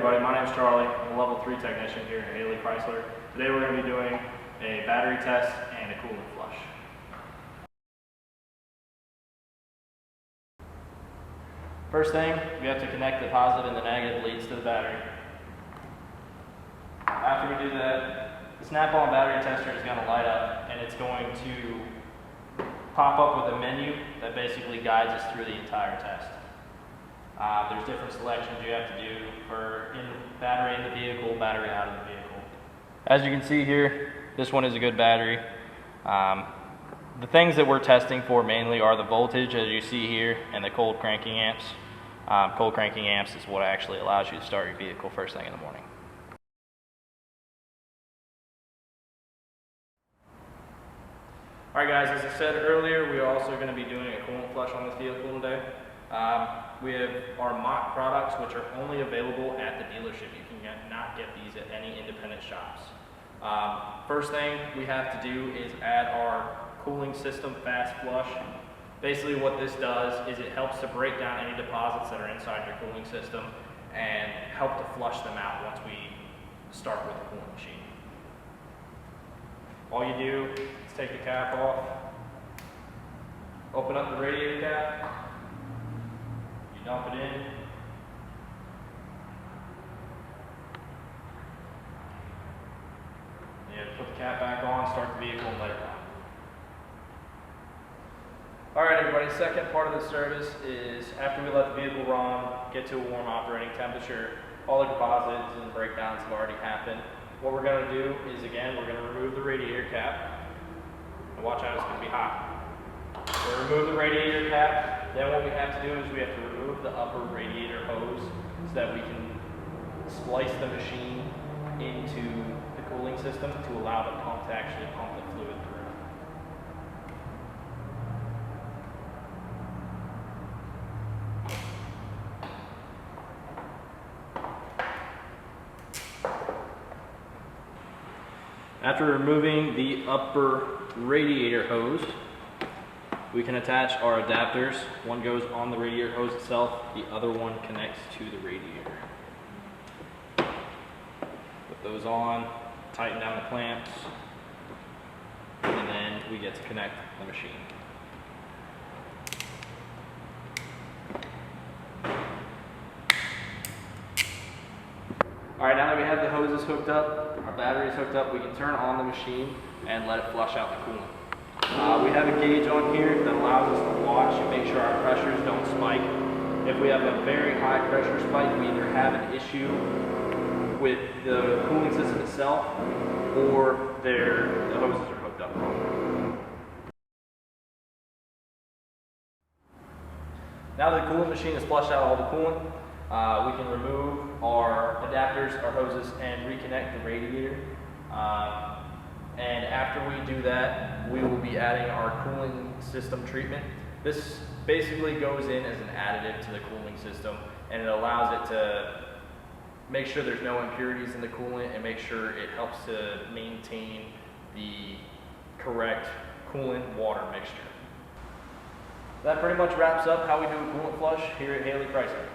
everybody, my name is Charlie. I'm a level 3 technician here at Haley Chrysler. Today we're going to be doing a battery test and a coolant flush. First thing, we have to connect the positive and the negative leads to the battery. After we do that, the snap-on battery tester is going to light up and it's going to pop up with a menu that basically guides us through the entire test. There's different selections you have to do for battery in the vehicle, battery out of the vehicle. As you can see here, this one is a good battery. The things that we're testing for mainly are the voltage, as you see here, and the cold cranking amps. Cold cranking amps is what actually allows you to start your vehicle first thing in the morning. Alright guys, as I said earlier, we are also going to be doing a coolant flush on this vehicle today. We have our mock products, which are only available at the dealership. You can not get these at any independent shops. First thing we have to do is add our cooling system fast flush. Basically what this does is it helps to break down any deposits that are inside your cooling system and help to flush them out once we start with the cooling machine. All you do is take the cap off, open up the radiator cap, you dump it in, you put the cap back on, start the vehicle, and let it run. Alright everybody, second part of the service is after we let the vehicle run, get to a warm operating temperature, all the deposits and breakdowns have already happened. What we're going to do is, again, we're going to remove the radiator cap. And watch out, it's going to be hot. We'll remove the radiator cap. Then what we have to do is we have to remove the upper radiator hose so that we can splice the machine into the cooling system to allow the pump to actually pump the fluid through. After removing the upper radiator hose, we can attach our adapters. One goes on the radiator hose itself, the other one connects to the radiator. Put those on, tighten down the clamps, and then we get to connect the machine. Alright, now that we have the hoses hooked up, our batteries hooked up, we can turn on the machine and let it flush out the coolant. We have a gauge on here that allows us to watch and make sure our pressures don't spike. If we have a very high pressure spike, we either have an issue with the cooling system itself or the hoses are hooked up wrong. Now that the coolant machine has flushed out all the coolant, we can remove our adapters, our hoses, and reconnect the radiator. And after we do that, we will be adding our cooling system treatment. This basically goes in as an additive to the cooling system, and it allows it to make sure there's no impurities in the coolant and make sure it helps to maintain the correct coolant-water mixture. That pretty much wraps up how we do a coolant flush here at Haley Chrysler.